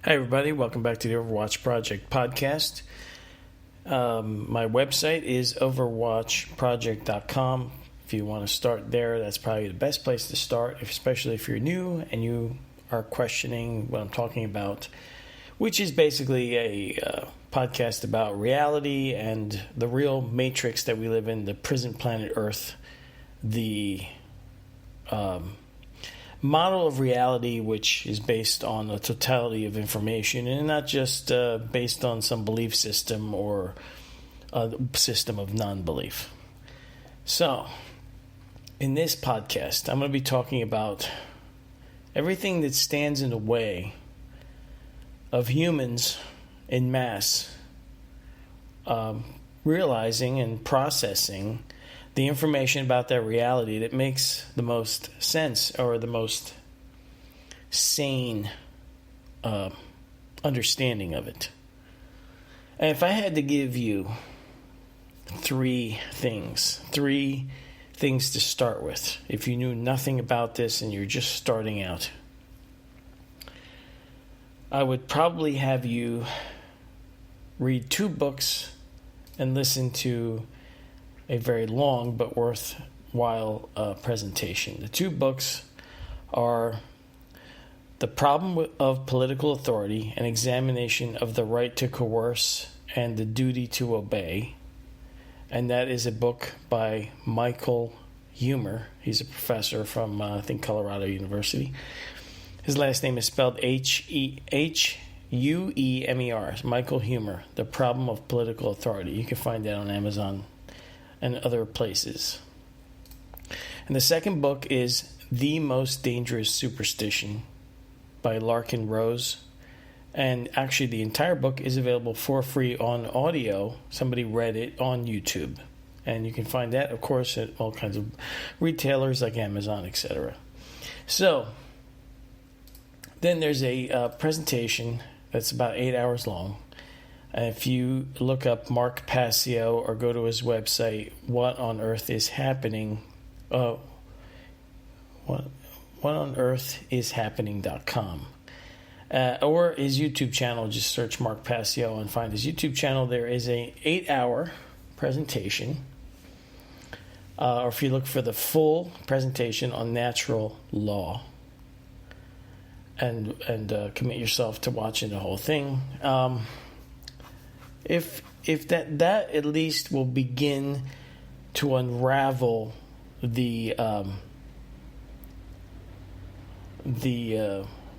Hi, everybody. Welcome back to the Overwatch Project podcast. My website is OverwatchProject.com. If you want to start there, that's probably the best place to start, especially if you're new and you are questioning what I'm talking about, which is basically a podcast about reality and the real matrix that we live in, the prison planet Earth, the model of reality which is based on a totality of information and not just based on some belief system or a system of non-belief. So, in this podcast, I'm going to be talking about everything that stands in the way of humans en masse realizing and processing the information about their reality that makes the most sense or the most sane understanding of it. And if I had to give you three things to start with, if you knew nothing about this and you're just starting out, I would probably have you read 2 books and listen to a very long but worthwhile presentation. The 2 books are The Problem of Political Authority, an examination of the right to coerce and the duty to obey. And that is a book by Michael Huemer. He's a professor from, I think, Colorado University. His last name is spelled Huemer. Michael Huemer, The Problem of Political Authority. You can find that on Amazon and other places. And the second book is The Most Dangerous Superstition by Larkin Rose. And actually the entire book is available for free on audio. Somebody read it on YouTube. And you can find that, of course, at all kinds of retailers like Amazon, etc. So, then there's a presentation that's about 8 hours long. If you look up Mark Passio or go to his website, What on Earth is Happening? Whatonearthishappening.com. Or his YouTube channel, just search Mark Passio and find his YouTube channel. There is a 8-hour presentation. Or if you look for the full presentation on natural law, and commit yourself to watching the whole thing. If that at least will begin to unravel the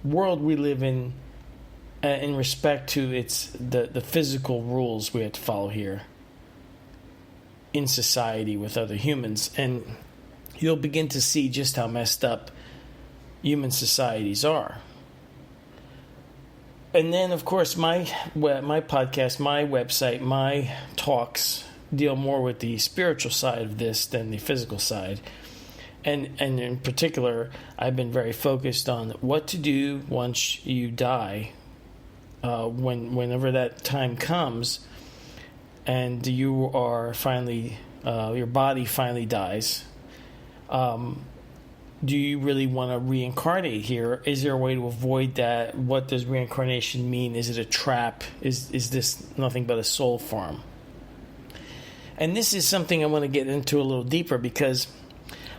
world we live in respect to the physical rules we have to follow here in society with other humans, and you'll begin to see just how messed up human societies are. And then, of course, my podcast, my website, my talks deal more with the spiritual side of this than the physical side. And in particular, I've been very focused on what to do once you die, whenever that time comes, and you are finally, your body finally dies. Do you really want to reincarnate here? Is there a way to avoid that? What does reincarnation mean? Is it a trap? Is this nothing but a soul farm? And this is something I want to get into a little deeper, because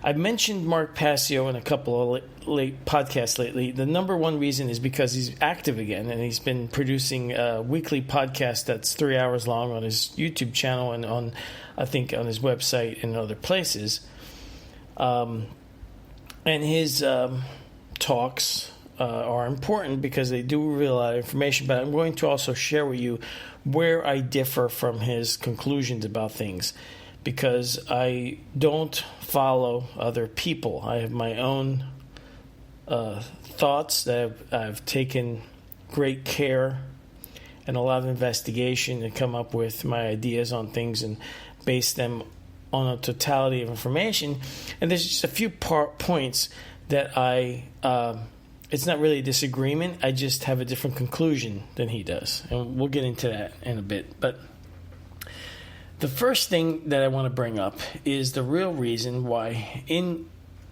I've mentioned Mark Passio in a couple of late podcasts lately. The number one reason is because he's active again, and he's been producing a weekly podcast that's 3 hours long on his YouTube channel and on his website and other places. And his talks are important because they do reveal a lot of information, but I'm going to also share with you where I differ from his conclusions about things, because I don't follow other people. I have my own thoughts that I've taken great care and a lot of investigation to come up with my ideas on things and base them on a totality of information. And there's just a few points that it's not really a disagreement. I just have a different conclusion than he does. And we'll get into that in a bit. But the first thing that I want to bring up is the real reason why in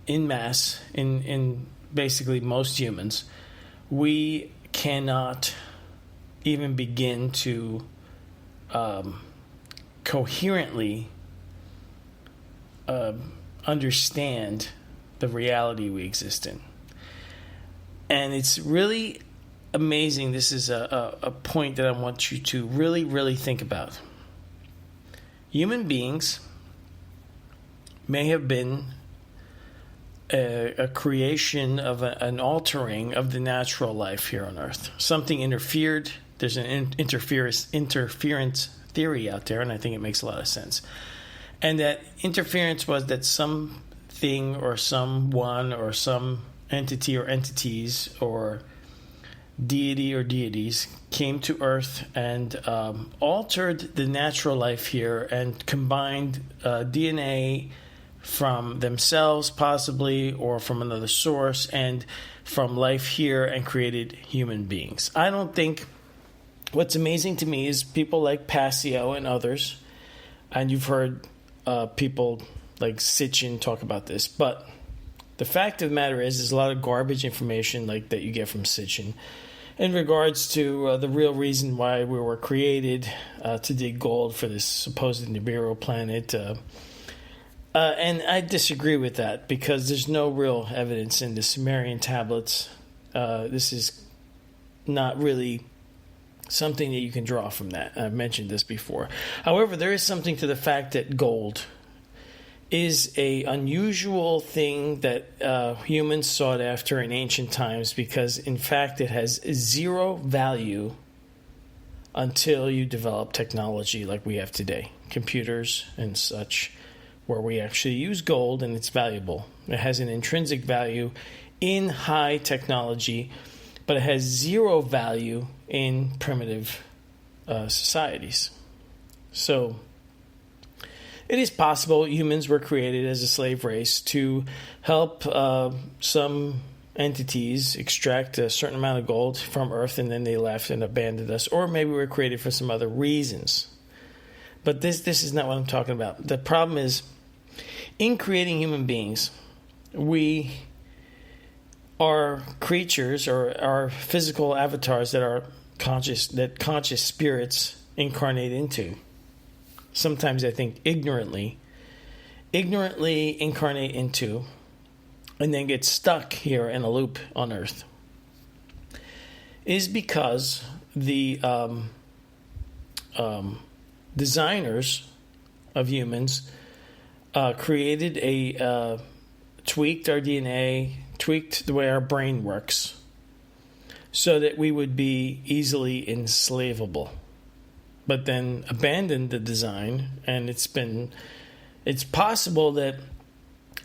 mass, in basically most humans, we cannot even begin to coherently understand the reality we exist in. And it's really amazing. This is a point that I want you to really, really think about. Human beings may have been a creation of an altering of the natural life here on Earth. Something interfered. There's an interference theory out there, and I think it makes a lot of sense. And that interference was that something or someone or some entity or entities or deity or deities came to Earth and altered the natural life here and combined DNA from themselves possibly or from another source and from life here and created human beings. I don't think, what's amazing to me is people like Passio and others, and you've heard people like Sitchin talk about this, but the fact of the matter is there's a lot of garbage information like that you get from Sitchin in regards to the real reason why we were created, to dig gold for this supposed Nibiru planet. And I disagree with that because there's no real evidence in the Sumerian tablets. This is not really something that you can draw from that. I've mentioned this before. However, there is something to the fact that gold is a unusual thing that humans sought after in ancient times because, in fact, it has zero value until you develop technology like we have today, computers and such, where we actually use gold and it's valuable. It has an intrinsic value in high technology, but it has zero value in primitive societies. So it is possible humans were created as a slave race to help some entities extract a certain amount of gold from Earth, and then they left and abandoned us. Or maybe we were created for some other reasons. But this is not what I'm talking about. The problem is, in creating human beings, we are creatures or are physical avatars that are conscious spirits incarnate into. Sometimes I think ignorantly incarnate into, and then get stuck here in a loop on Earth, is because the designers of humans created tweaked our DNA, tweaked the way our brain works, so that we would be easily enslavable. But then abandoned the design, and it's possible that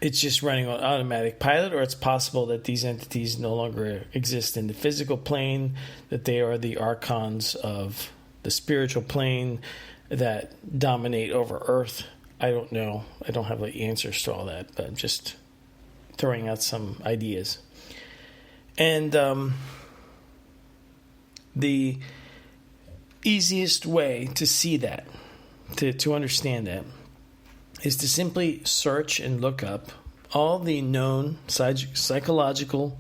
it's just running on automatic pilot, or it's possible that these entities no longer exist in the physical plane, that they are the archons of the spiritual plane that dominate over Earth. I don't know. I don't have the answers to all that, but I'm just throwing out some ideas. And the easiest way to see that, to understand that, is to simply search and look up all the known psychological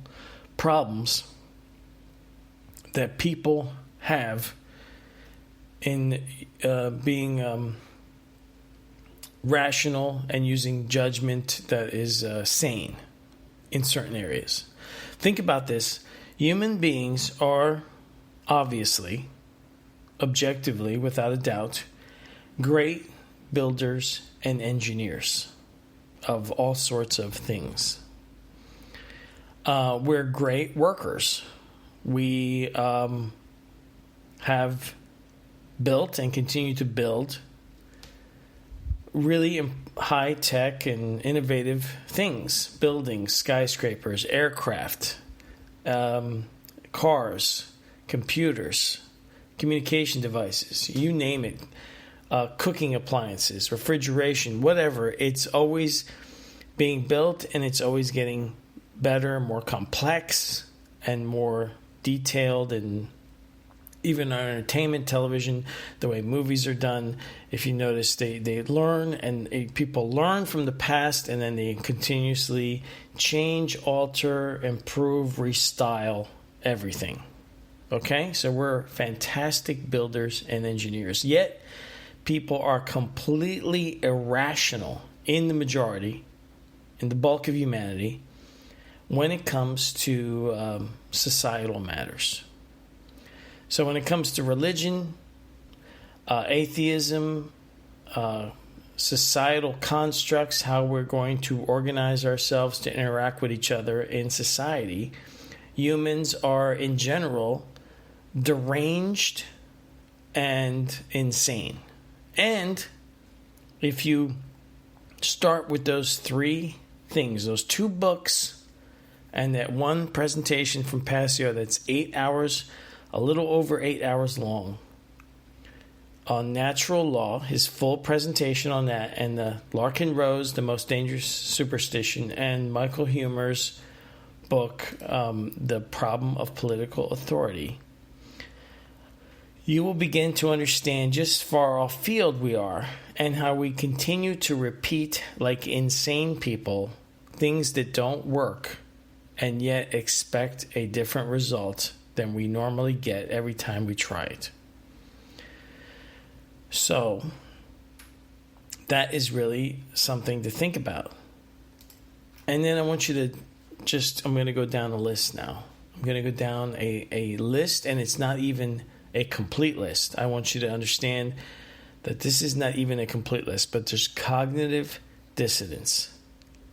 problems that people have in being rational and using judgment that is sane in certain areas. Think about this. Human beings are obviously, objectively, without a doubt, great builders and engineers of all sorts of things. We're great workers. We have built and continue to build really high-tech and innovative things. Buildings, skyscrapers, aircraft, cars, computers, communication devices, you name it. Cooking appliances, refrigeration, whatever. It's always being built, and it's always getting better, more complex, and more detailed. And even on entertainment television, the way movies are done, if you notice, they learn, and people learn from the past, and then they continuously change, alter, improve, restyle everything. Okay? So we're fantastic builders and engineers. Yet, people are completely irrational in the majority, in the bulk of humanity, when it comes to societal matters. So when it comes to religion, atheism, societal constructs, how we're going to organize ourselves to interact with each other in society, humans are in general deranged and insane. And if you start with those three things, those two books and that one presentation from Passio that's 8 hours, a little over 8 hours long, on natural law, his full presentation on that, and the Larkin Rose, The Most Dangerous Superstition, and Michael Huemer's book, The Problem of Political Authority, you will begin to understand just far off field we are and how we continue to repeat like insane people things that don't work and yet expect a different result than we normally get every time we try it. So that is really something to think about. And then I want you to I'm going to go down a list now. I'm going to go down a list, and it's not even a complete list. I want you to understand that this is not even a complete list, but there's cognitive dissonance,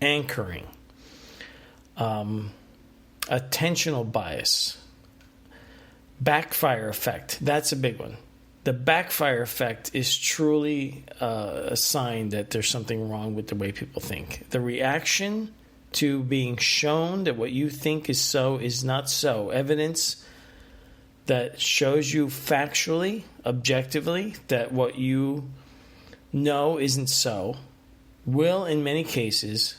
anchoring, attentional bias, backfire effect. That's a big one. The backfire effect is truly a sign that there's something wrong with the way people think. The reaction to being shown that what you think is so is not so. Evidence that shows you factually, objectively, that what you know isn't so, will in many cases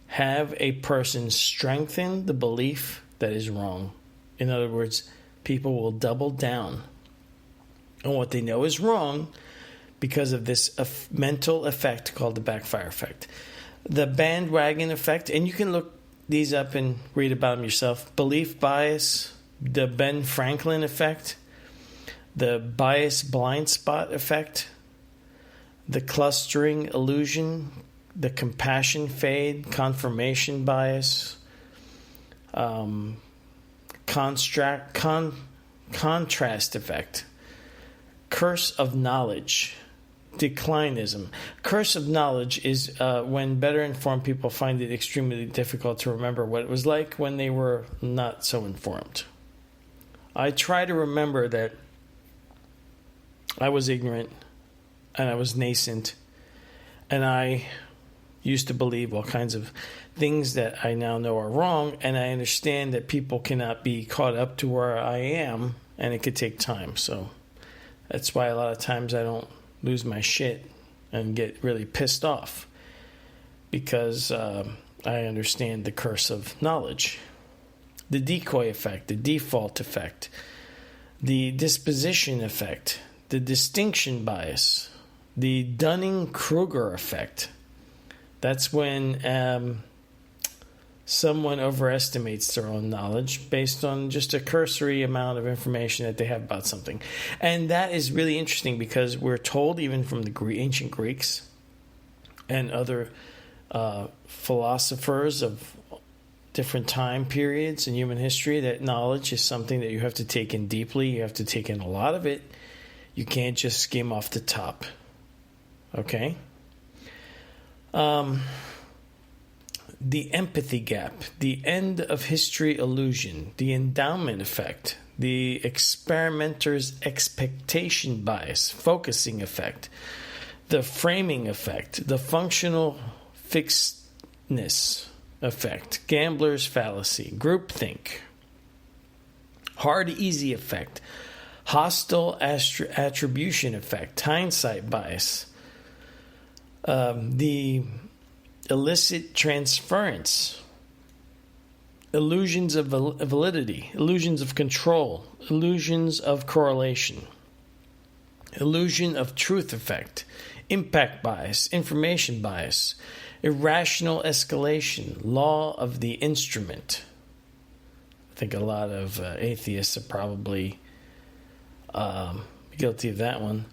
have a person strengthen the belief that is wrong. In other words, people will double down on what they know is wrong because of this mental effect called the backfire effect. The bandwagon effect, and you can look these up and read about them yourself. Belief bias, the Ben Franklin effect, the bias blind spot effect, the clustering illusion, the compassion fade, confirmation bias, contrast effect, curse of knowledge, declinism. Curse of knowledge is when better informed people find it extremely difficult to remember what it was like when they were not so informed. I try to remember that I was ignorant and I was nascent and I used to believe all kinds of things that I now know are wrong, and I understand that people cannot be caught up to where I am, and it could take time. So that's why a lot of times I don't lose my shit and get really pissed off, because I understand the curse of knowledge. The decoy effect, the default effect, the disposition effect, the distinction bias, the Dunning-Kruger effect. That's when someone overestimates their own knowledge based on just a cursory amount of information that they have about something. And that is really interesting because we're told, even from the ancient Greeks and other philosophers of different time periods in human history, that knowledge is something that you have to take in deeply. You have to take in a lot of it. You can't just skim off the top. Okay? The empathy gap, the end of history illusion, the endowment effect, the experimenter's expectation bias, focusing effect, the framing effect, the functional fixedness effect, gambler's fallacy, groupthink, hard easy effect, hostile attribution effect, hindsight bias, the illicit transference, illusions of validity, illusions of control, illusions of correlation, illusion of truth effect, impact bias, information bias, irrational escalation, law of the instrument, I think a lot of atheists are probably guilty of that one.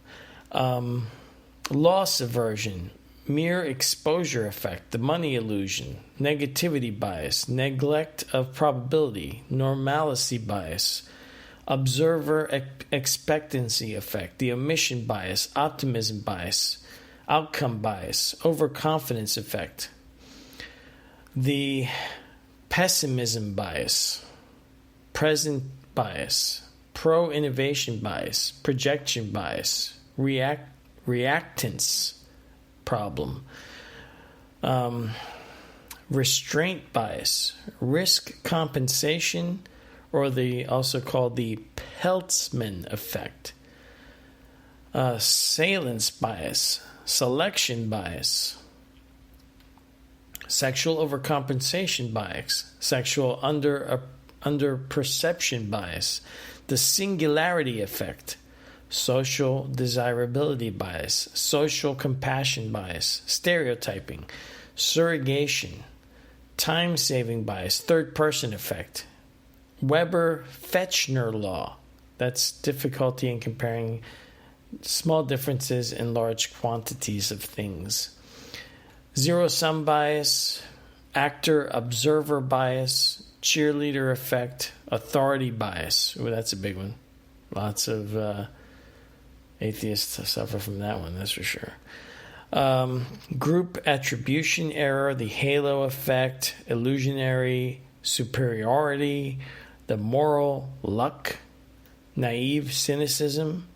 Loss aversion, mere exposure effect, the money illusion, negativity bias, neglect of probability, normalcy bias, observer expectancy effect, the omission bias, optimism bias, outcome bias, overconfidence effect, the pessimism bias, present bias, pro-innovation bias, projection bias, reactance problem, restraint bias, risk compensation, or also called the Peltzman effect, salience bias, selection bias, sexual overcompensation bias, sexual under perception bias, the singularity effect, social desirability bias, social compassion bias, stereotyping, surrogation, time-saving bias, third-person effect, Weber-Fechner law, that's difficulty in comparing small differences in large quantities of things, zero-sum bias, actor-observer bias, cheerleader effect, authority bias. Ooh, that's a big one. Lots of atheists suffer from that one, that's for sure. Group attribution error, the halo effect, illusionary superiority, the moral luck, naive cynicism,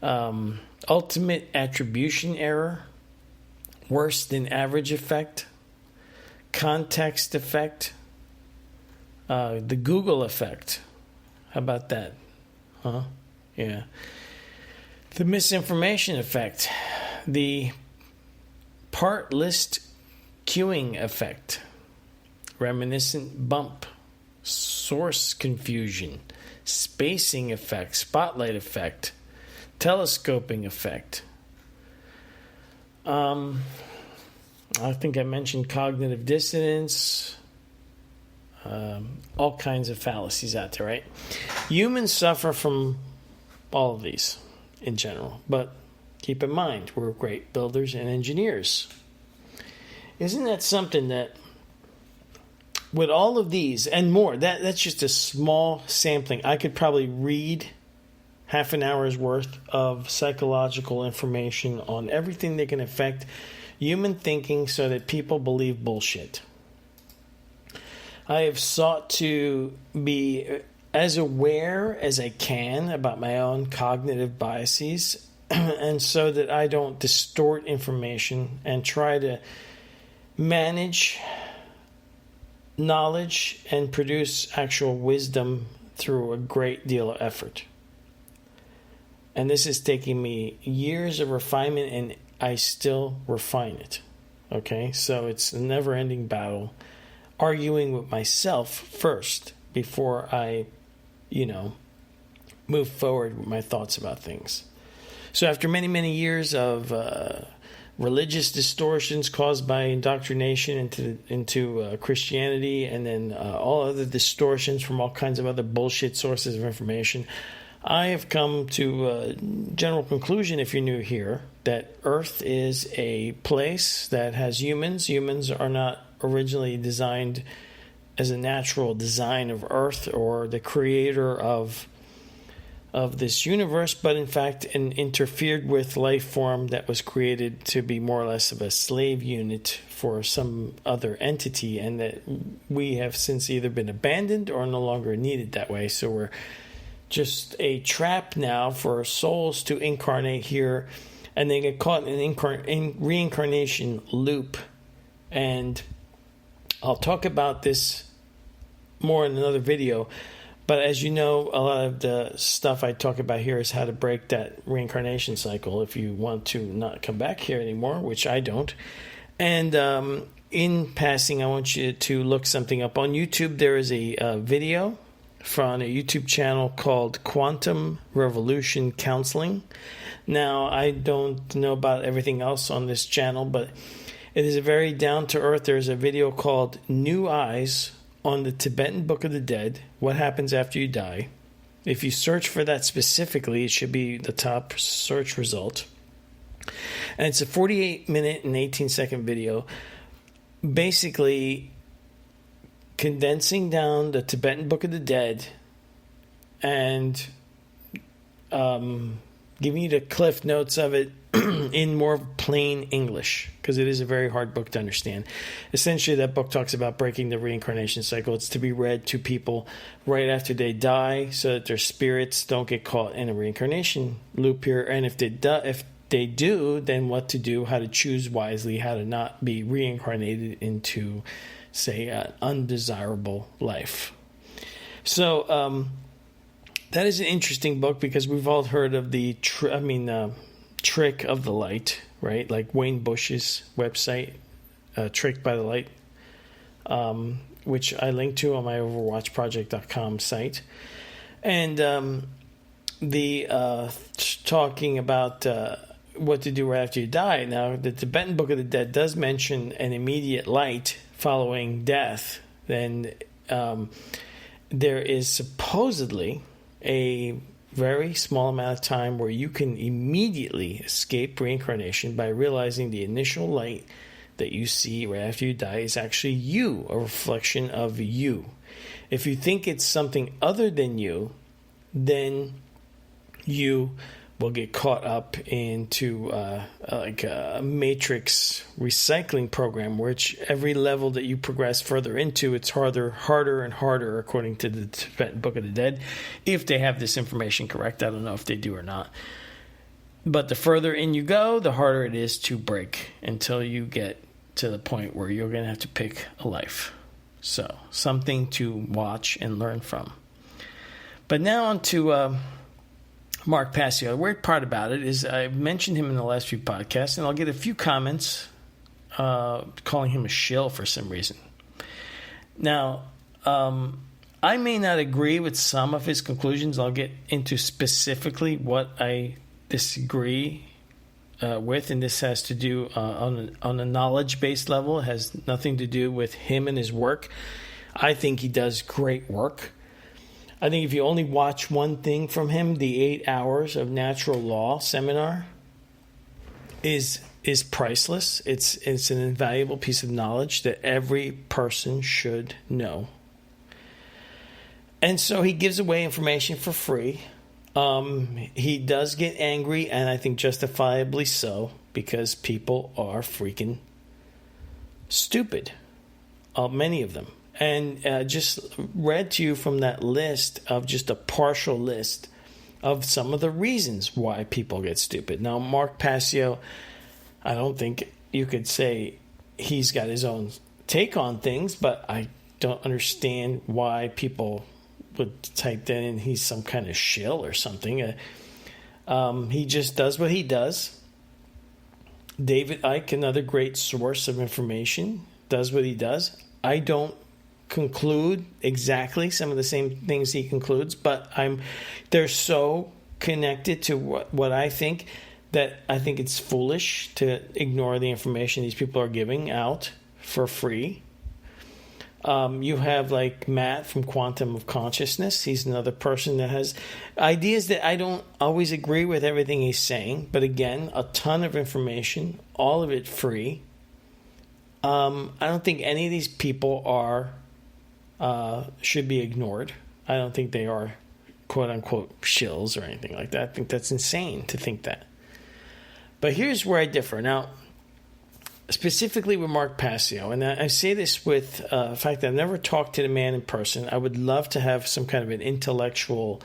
ultimate attribution error, worse than average effect, context effect, the Google effect. How about that? Huh? Yeah. The misinformation effect, the part list queuing effect, reminiscent bump, source confusion, spacing effect, spotlight effect, telescoping effect. I think I mentioned cognitive dissonance, all kinds of fallacies out there, right? Humans suffer from all of these in general, but keep in mind, we're great builders and engineers. Isn't that something that with all of these and more, that's just a small sampling. I could probably read half an hour's worth of psychological information on everything that can affect human thinking so that people believe bullshit. I have sought to be as aware as I can about my own cognitive biases and so that I don't distort information and try to manage knowledge and produce actual wisdom through a great deal of effort. And this is taking me years of refinement, and I still refine it. Okay? So it's a never-ending battle, arguing with myself first before I, move forward with my thoughts about things. So after many, many years of religious distortions caused by indoctrination into Christianity, and then all other distortions from all kinds of other bullshit sources of information, I have come to a general conclusion, if you're new here, that Earth is a place that has humans. Humans are not originally designed as a natural design of Earth or the creator of this universe, but in fact an interfered with life form that was created to be more or less of a slave unit for some other entity, and that we have since either been abandoned or no longer needed that way. So we're just a trap now for souls to incarnate here, and they get caught in an reincarnation loop. And I'll talk about this more in another video. But as you know, a lot of the stuff I talk about here is how to break that reincarnation cycle if you want to not come back here anymore, which I don't. And in passing, I want you to look something up. On YouTube, there is a video from a YouTube channel called Quantum Revolution Counseling. Now, I don't know about everything else on this channel, but it is a very down-to-earth. There's a video called New Eyes on the Tibetan Book of the Dead, what happens after you die. If you search for that specifically, it should be the top search result. And it's a 48-minute and 18-second video, basically condensing down the Tibetan Book of the Dead and giving you the cliff notes of it in more plain English, because it is a very hard book to understand. Essentially, that book talks about breaking the reincarnation cycle. It's to be read to people right after they die so that their spirits don't get caught in a reincarnation loop here. And if they do, then what to do, how to choose wisely, how to not be reincarnated into, say, an undesirable life. So that is an interesting book, because we've all heard of the Trick of the Light, right? Like Wayne Bush's website, Tricked by the Light, which I link to on my OverwatchProject.com site. And the talking about what to do right after you die. Now, the Tibetan Book of the Dead does mention an immediate light following death. Then there is supposedly a very small amount of time where you can immediately escape reincarnation by realizing the initial light that you see right after you die is actually you, a reflection of you. If you think it's something other than you, then you will get caught up into like a matrix recycling program, which every level that you progress further into, it's harder and harder, according to the Tibetan Book of the Dead, if they have this information correct. I don't know if they do or not. But the further in you go, the harder it is to break, until you get to the point where you're going to have to pick a life. So, something to watch and learn from. But now on to Mark Passio. The weird part about it is I mentioned him in the last few podcasts, and I'll get a few comments calling him a shill for some reason. Now, I may not agree with some of his conclusions. I'll get into specifically what I disagree with, and this has to do on a knowledge-based level. It has nothing to do with him and his work. I think he does great work. I think if you only watch one thing from him, the 8 hours of natural law seminar is priceless. It's an invaluable piece of knowledge that every person should know. And so he gives away information for free. He does get angry, and I think justifiably so, because people are freaking stupid. Many of them. And just read to you from that list of just a partial list of some of the reasons why people get stupid. Now, Mark Passio, I don't think you could say he's got his own take on things, but I don't understand why people would type that in. He's some kind of shill or something. He just does what he does. David Icke, another great source of information, does what he does. I don't conclude exactly some of the same things he concludes, but they're so connected to what I think that I think it's foolish to ignore the information these people are giving out for free. You have like Matt from Quantum of Consciousness. He's another person that has ideas that I don't always agree with everything he's saying, but again, a ton of information, all of it free. I don't think any of these people should be ignored. I don't think they are quote-unquote shills or anything like that. I think that's insane to think that. But here's where I differ. Now, specifically with Mark Passio, and I say this with the fact that I've never talked to the man in person. I would love to have some kind of an intellectual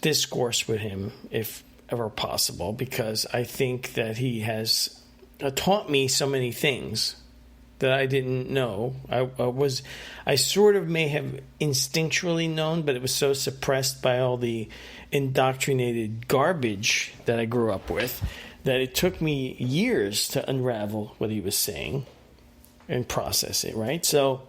discourse with him, if ever possible, because I think that he has taught me so many things that I didn't know. I sort of may have instinctually known, but it was so suppressed by all the indoctrinated garbage that I grew up with that it took me years to unravel what he was saying and process it, right? So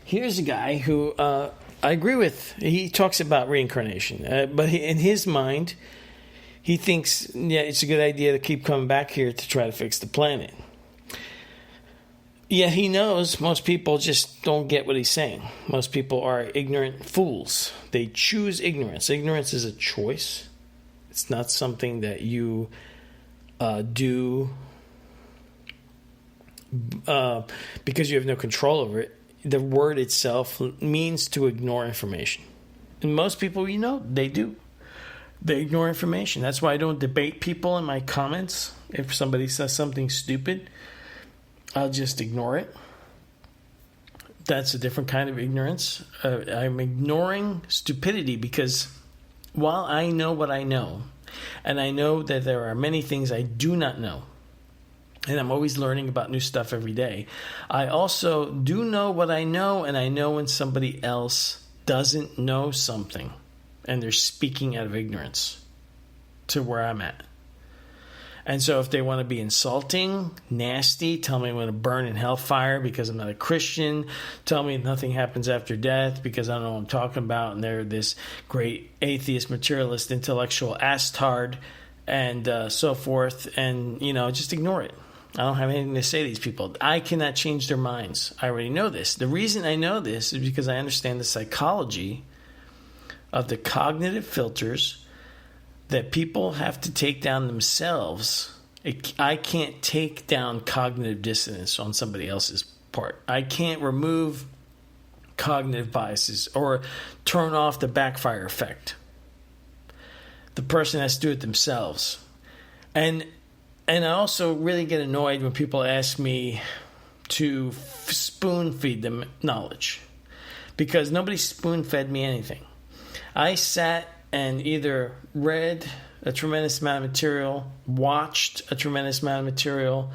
here's a guy who I agree with. He talks about reincarnation, but in his mind, he thinks, it's a good idea to keep coming back here to try to fix the planet. Yeah, he knows most people just don't get what he's saying. Most people are ignorant fools. They choose ignorance. Ignorance is a choice. It's not something that you do because you have no control over it. The word itself means to ignore information. And most people, they do. They ignore information. That's why I don't debate people in my comments. If somebody says something stupid, I'll just ignore it. That's a different kind of ignorance. I'm ignoring stupidity because while I know what I know, and I know that there are many things I do not know, and I'm always learning about new stuff every day, I also do know what I know, and I know when somebody else doesn't know something, and they're speaking out of ignorance to where I'm at. And so if they want to be insulting, nasty, tell me I'm going to burn in hellfire because I'm not a Christian, tell me nothing happens after death because I don't know what I'm talking about, and they're this great atheist, materialist, intellectual astard, and so forth, and, just ignore it. I don't have anything to say to these people. I cannot change their minds. I already know this. The reason I know this is because I understand the psychology of the cognitive filters that people have to take down themselves. I can't take down cognitive dissonance on somebody else's part. I can't remove cognitive biases or turn off the backfire effect. The person has to do it themselves. And I also really get annoyed when people ask me to spoon feed them knowledge, because nobody spoon fed me anything. I sat and either read a tremendous amount of material, watched a tremendous amount of material,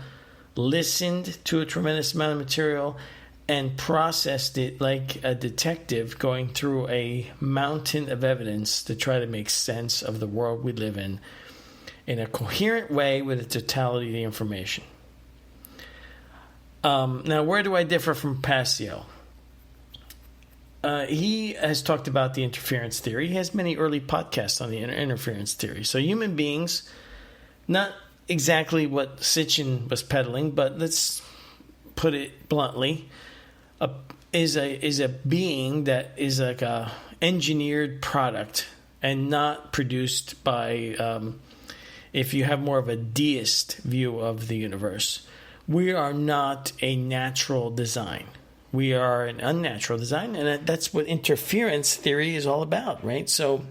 listened to a tremendous amount of material, and processed it like a detective going through a mountain of evidence to try to make sense of the world we live in a coherent way with the totality of the information. Now, where do I differ from Passio? He has talked about the interference theory. He has many early podcasts on the interference theory. So human beings, not exactly what Sitchin was peddling, but let's put it bluntly, is a being that is like a engineered product and not produced by, if you have more of a deist view of the universe. We are not a natural design. We are an unnatural design, and that's what interference theory is all about, right? So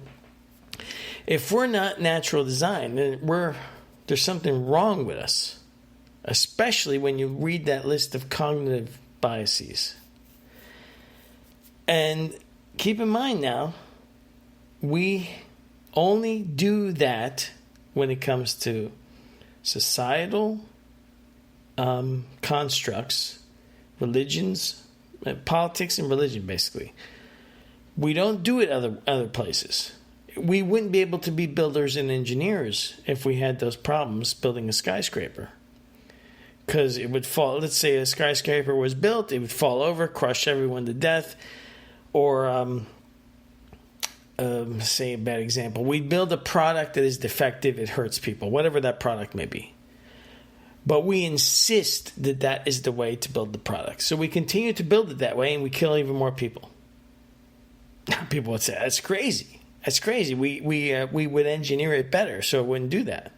if we're not natural design, then there's something wrong with us, especially when you read that list of cognitive biases. And keep in mind now, we only do that when it comes to societal constructs, religions, politics and religion, basically. We don't do it other places. We wouldn't be able to be builders and engineers if we had those problems building a skyscraper. Because it would fall. Let's say a skyscraper was built, it would fall over, crush everyone to death. Or, say a bad example, we build a product that is defective, it hurts people, whatever that product may be. But we insist that that is the way to build the product. So we continue to build it that way, and we kill even more people. People would say, that's crazy. That's crazy. We would engineer it better so it wouldn't do that.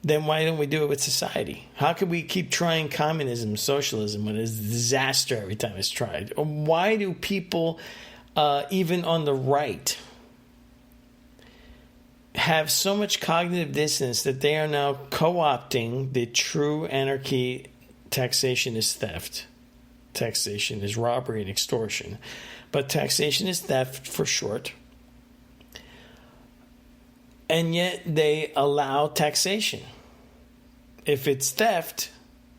Then why don't we do it with society? How can we keep trying communism, socialism, when it's a disaster every time it's tried? Or why do people, even on the right, have so much cognitive dissonance that they are now co-opting the true anarchy? Taxation is theft. Taxation is robbery and extortion. But taxation is theft for short. And yet they allow taxation. If it's theft,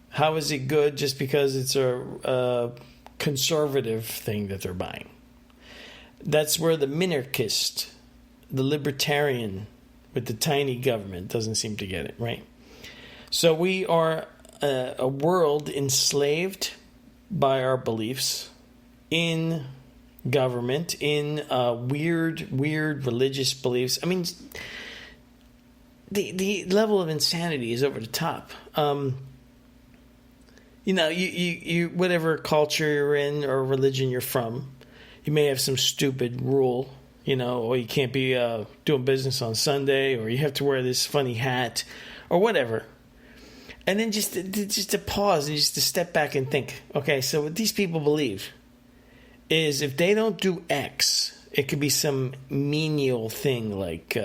how is it good just because it's a conservative thing that they're buying? That's where the minarchist, the libertarian with the tiny government doesn't seem to get it, right? So we are a world enslaved by our beliefs in government, in weird religious beliefs. I mean, the level of insanity is over the top. you whatever culture you're in or religion you're from, you may have some stupid rule, or you can't be doing business on Sunday, or you have to wear this funny hat, or whatever. And then just to pause and just to step back and think, okay, so what these people believe is if they don't do X, it could be some menial thing like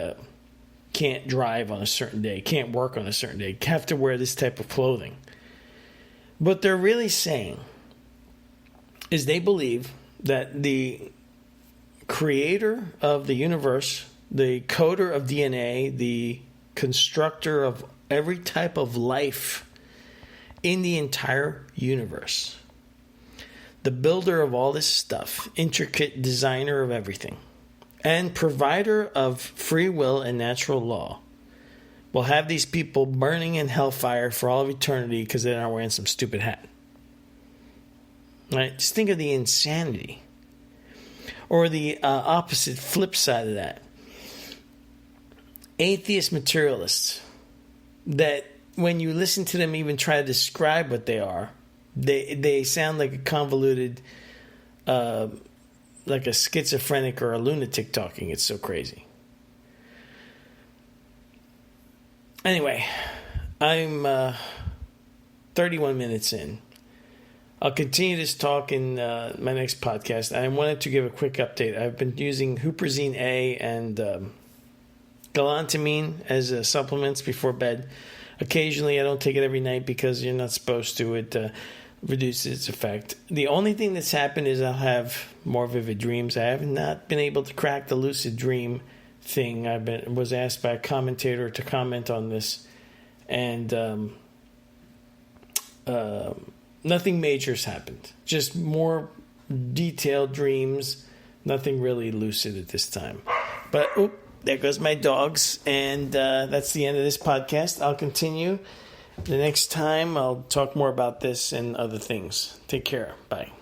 can't drive on a certain day, can't work on a certain day, have to wear this type of clothing. What they're really saying is they believe that the creator of the universe, the coder of DNA, the constructor of every type of life in the entire universe, the builder of all this stuff, intricate designer of everything, and provider of free will and natural law, will have these people burning in hellfire for all of eternity because they're not wearing some stupid hat. Right? Just think of the insanity. Or the opposite flip side of that. Atheist materialists that when you listen to them even try to describe what they are, they sound like a convoluted, like a schizophrenic or a lunatic talking. It's so crazy. Anyway, I'm 31 minutes in. I'll continue this talk in my next podcast. I wanted to give a quick update. I've been using Huperzine A and galantamine as supplements before bed. Occasionally, I don't take it every night because you're not supposed to. It reduces its effect. The only thing that's happened is I'll have more vivid dreams. I have not been able to crack the lucid dream thing. Was asked by a commentator to comment on this, and nothing major has happened. Just more detailed dreams. Nothing really lucid at this time. But there goes my dogs, and that's the end of this podcast. I'll continue the next time. I'll talk more about this and other things. Take care. Bye.